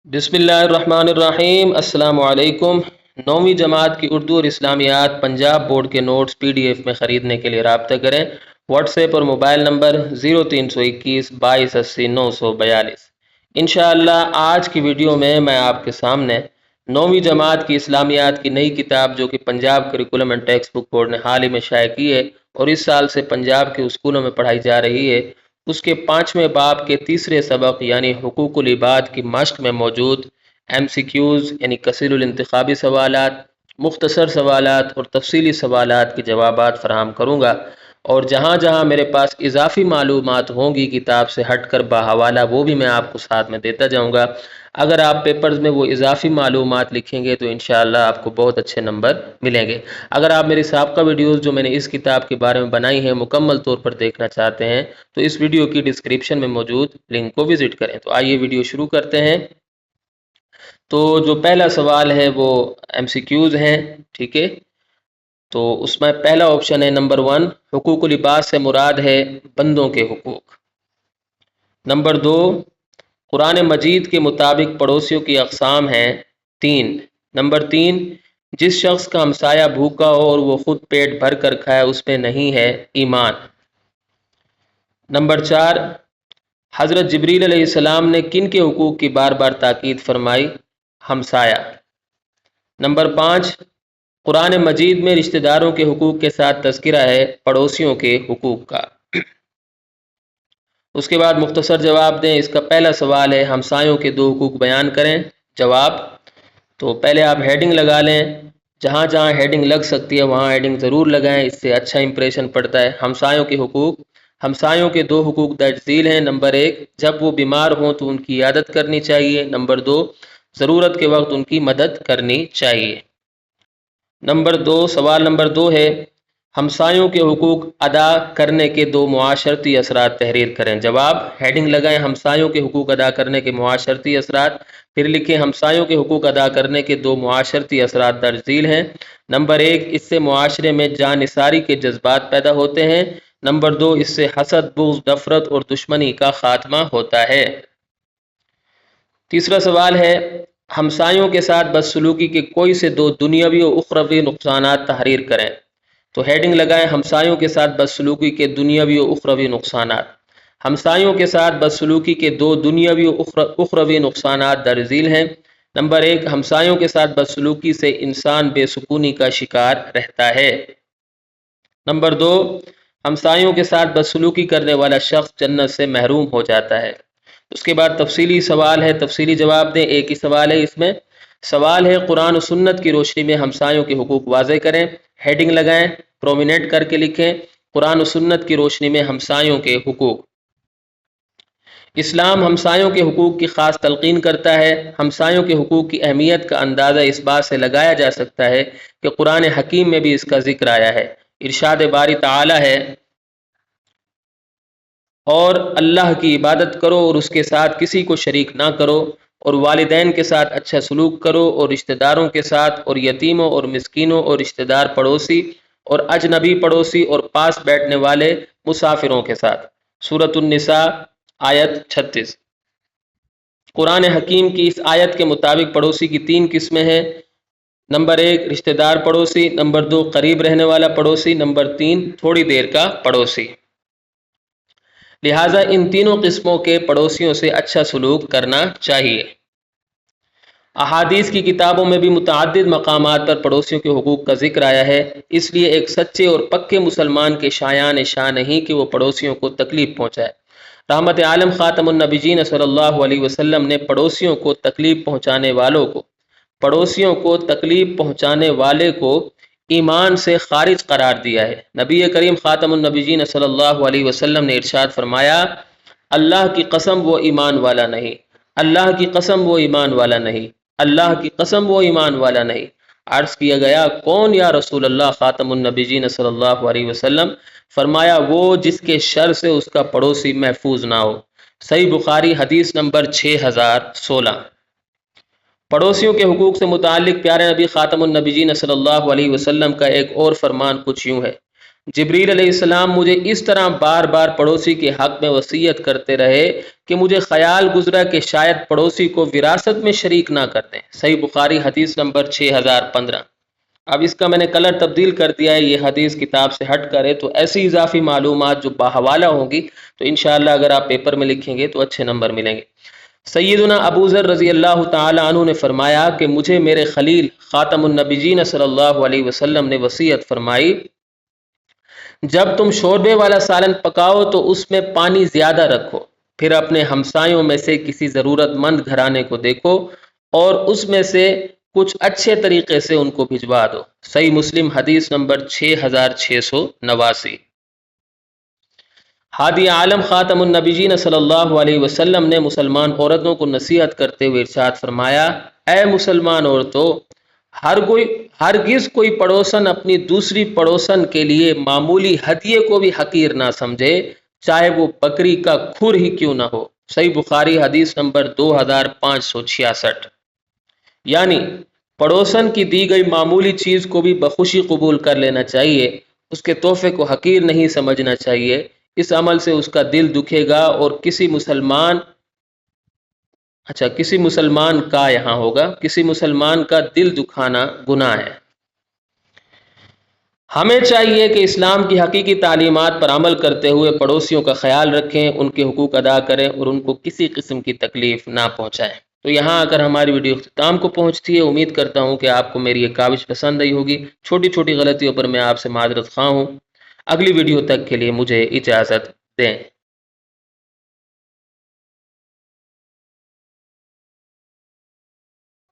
بسم اللہ الرحمن الرحیم۔ السلام علیکم۔ نویں جماعت کی اردو اور اسلامیات پنجاب بورڈ کے نوٹس PDF میں خریدنے کے لیے رابطہ کریں۔ واٹس ایپ اور موبائل نمبر 0321 2280 942۔ انشاءاللہ آج کی ویڈیو میں آپ کے سامنے نویں جماعت کی اسلامیات کی نئی کتاب جو کہ Punjab curriculum and text book board نے حال ہی میں شائع کی ہے اور اس سال سے پنجاب کے اسکولوں میں پڑھائی جا رہی ہے، اس کے 5ویں باب کے تیسرے سبق یعنی حقوق العباد کی مشق میں موجود MCQs یعنی کثیر الانتخابی سوالات، مختصر سوالات اور تفصیلی سوالات کے جوابات فراہم کروں گا، اور جہاں جہاں میرے پاس اضافی معلومات ہوں گی کتاب سے ہٹ کر باحوالہ وہ بھی میں آپ کو ساتھ میں دیتا جاؤں گا۔ اگر آپ پیپرز میں وہ اضافی معلومات لکھیں گے تو انشاءاللہ آپ کو بہت اچھے نمبر ملیں گے۔ اگر آپ میری سابقہ ویڈیوز جو میں نے اس کتاب کے بارے میں بنائی ہیں مکمل طور پر دیکھنا چاہتے ہیں تو اس ویڈیو کی ڈسکرپشن میں موجود لنک کو وزٹ کریں۔ تو آئیے ویڈیو شروع کرتے ہیں۔ تو جو پہلا سوال ہے وہ MCQs ہیں، ٹھیک ہے۔ تو اس میں پہلا آپشن ہے نمبر 1، حقوق العباد سے مراد ہے بندوں کے حقوق۔ نمبر 2، قرآن مجید کے مطابق پڑوسیوں کی اقسام ہیں 3۔ نمبر 3، جس شخص کا ہمسایہ بھوکا ہو اور وہ خود پیٹ بھر کر کھائے اس میں نہیں ہے ایمان۔ نمبر 4، حضرت جبریل علیہ السلام نے کن کے حقوق کی بار بار تاکید فرمائی؟ ہمسایہ۔ نمبر 5، قرآن مجید میں رشتہ داروں کے حقوق کے ساتھ تذکرہ ہے پڑوسیوں کے حقوق کا۔ اس کے بعد مختصر جواب دیں۔ اس کا پہلا سوال ہے ہمسایوں کے 2 حقوق بیان کریں۔ جواب، تو پہلے آپ ہیڈنگ لگا لیں، جہاں جہاں ہیڈنگ لگ سکتی ہے وہاں ہیڈنگ ضرور لگائیں، اس سے اچھا امپریشن پڑتا ہے۔ ہمسایوں کے حقوق، ہمسایوں کے 2 حقوق درج ذیل ہیں۔ نمبر 1، جب وہ بیمار ہوں تو ان کی عیادت کرنی چاہیے۔ نمبر 2، ضرورت کے وقت ان کی مدد کرنی چاہیے۔ نمبر 2، سوال نمبر 2 ہے ہمسایوں کے حقوق ادا کرنے کے 2 معاشرتی اثرات تحریر کریں۔ جواب، ہیڈنگ لگائیں ہمسایوں کے حقوق ادا کرنے کے معاشرتی اثرات، پھر لکھیں ہمسایوں کے حقوق ادا کرنے کے 2 معاشرتی اثرات درج ذیل ہیں۔ نمبر 1، اس سے معاشرے میں جانثاری کے جذبات پیدا ہوتے ہیں۔ نمبر 2، اس سے حسد، بغض، نفرت اور دشمنی کا خاتمہ ہوتا ہے۔ تیسرا سوال ہے ہمسایوں کے ساتھ بدسلوکی کے کوئی سے 2 دنیاوی و اخروی نقصانات تحریر کریں۔ تو ہیڈنگ لگائیں ہمسایوں کے ساتھ بدسلوکی کے دنیاوی و اخروی نقصانات۔ ہمسایوں کے ساتھ بدسلوکی کے 2 دنیاوی و اخروی نقصانات درج ذیل ہیں۔ نمبر 1، ہمسایوں کے ساتھ بدسلوکی سے انسان بے سکونی کا شکار رہتا ہے۔ نمبر 2، ہمسایوں کے ساتھ بدسلوکی کرنے والا شخص جنت سے محروم ہو جاتا ہے۔ اس کے بعد تفصیلی سوال ہے، تفصیلی جواب دیں۔ ایک ہی سوال ہے اس میں۔ سوال ہے قرآن و سنت کی روشنی میں ہمسایوں کے حقوق واضح کریں۔ ہیڈنگ لگائیں، پرومیننٹ کر کے لکھیں قرآن و سنت کی روشنی میں ہمسایوں کے حقوق۔ اسلام ہمسایوں کے حقوق کی خاص تلقین کرتا ہے۔ ہمسایوں کے حقوق کی اہمیت کا اندازہ اس بات سے لگایا جا سکتا ہے کہ قرآن حکیم میں بھی اس کا ذکر آیا ہے۔ ارشاد باری تعالی ہے، اور اللہ کی عبادت کرو اور اس کے ساتھ کسی کو شریک نہ کرو، اور والدین کے ساتھ اچھا سلوک کرو، اور رشتہ داروں کے ساتھ، اور یتیموں اور مسکینوں اور رشتہ دار پڑوسی اور اجنبی پڑوسی اور پاس بیٹھنے والے مسافروں کے ساتھ۔ سورۃ النساء آیت 36۔ قرآن حکیم کی اس آیت کے مطابق پڑوسی کی 3 قسمیں ہیں۔ نمبر 1، رشتہ دار پڑوسی۔ نمبر 2، قریب رہنے والا پڑوسی۔ نمبر 3، تھوڑی دیر کا پڑوسی۔ لہٰذا ان تینوں قسموں کے پڑوسیوں سے اچھا سلوک کرنا چاہیے۔ احادیث کی کتابوں میں بھی متعدد مقامات پر پڑوسیوں کے حقوق کا ذکر آیا ہے، اس لیے ایک سچے اور پکے مسلمان کے شایان شان نہیں کہ وہ پڑوسیوں کو تکلیف پہنچائے۔ رحمت عالم خاتم النبیین صلی اللہ علیہ وسلم نے پڑوسیوں کو تکلیف پہنچانے والے کو ایمان سے خارج قرار دیا ہے۔ نبی کریم خاتم النبیین صلی اللہ علیہ وسلم نے ارشاد فرمایا، اللہ کی قسم وہ ایمان والا نہیں، اللہ کی قسم وہ ایمان والا نہیں، اللہ کی قسم وہ ایمان والا نہیں۔ عرض کیا گیا کون یا رسول اللہ خاتم النبیین صلی اللہ علیہ وسلم؟ فرمایا وہ جس کے شر سے اس کا پڑوسی محفوظ نہ ہو۔ صحیح بخاری حدیث نمبر 6016۔ پڑوسیوں کے حقوق سے متعلق پیارے نبی خاتم النبیین صلی اللہ علیہ وسلم کا ایک اور فرمان کچھ یوں ہے، جبریل علیہ السلام مجھے اس طرح بار بار پڑوسی کے حق میں وصیت کرتے رہے کہ مجھے خیال گزرا کہ شاید پڑوسی کو وراثت میں شریک نہ کر دیں۔ صحیح بخاری حدیث نمبر 6015۔ اب اس کا میں نے کلر تبدیل کر دیا ہے، یہ حدیث کتاب سے ہٹ کر ہے، تو ایسی اضافی معلومات جو باحوالہ ہوں گی تو انشاءاللہ اگر آپ پیپر میں لکھیں گے تو اچھے نمبر ملیں گے۔ سیدنا ابو ذر رضی اللہ تعالی عنہ نے فرمایا کہ مجھے میرے خلیل خاتم النبیین صلی اللہ علیہ وسلم نے وصیت فرمائی، جب تم شوربے والا سالن پکاؤ تو اس میں پانی زیادہ رکھو، پھر اپنے ہمسایوں میں سے کسی ضرورت مند گھرانے کو دیکھو اور اس میں سے کچھ اچھے طریقے سے ان کو بھجوا دو۔ صحیح مسلم حدیث نمبر 6689۔ ہادی عالم خاتم النبیین صلی اللہ علیہ وسلم نے مسلمان عورتوں کو نصیحت کرتے ہوئے ارشاد فرمایا، اے مسلمان عورتوں، ہرگز کوئی پڑوسن اپنی دوسری پڑوسن کے لیے معمولی ہدیے کو بھی حقیر نہ سمجھے، چاہے وہ بکری کا کھر ہی کیوں نہ ہو۔ صحیح بخاری حدیث نمبر 2566۔ یعنی پڑوسن کی دی گئی معمولی چیز کو بھی بخوشی قبول کر لینا چاہیے، اس کے تحفے کو حقیر نہیں سمجھنا چاہیے، اس عمل سے اس کا دل دکھے گا اور کسی مسلمان کا دل دکھانا گناہ ہے۔ ہمیں چاہیے کہ اسلام کی حقیقی تعلیمات پر عمل کرتے ہوئے پڑوسیوں کا خیال رکھیں، ان کے حقوق ادا کریں اور ان کو کسی قسم کی تکلیف نہ پہنچائیں۔ تو یہاں اگر ہماری ویڈیو اختتام کو پہنچتی ہے، امید کرتا ہوں کہ آپ کو میری یہ کاوش پسند آئی ہوگی۔ چھوٹی چھوٹی غلطیوں پر میں آپ سے معذرت خواہ ہوں۔ اگلی ویڈیو تک کے لیے مجھے اجازت دیں۔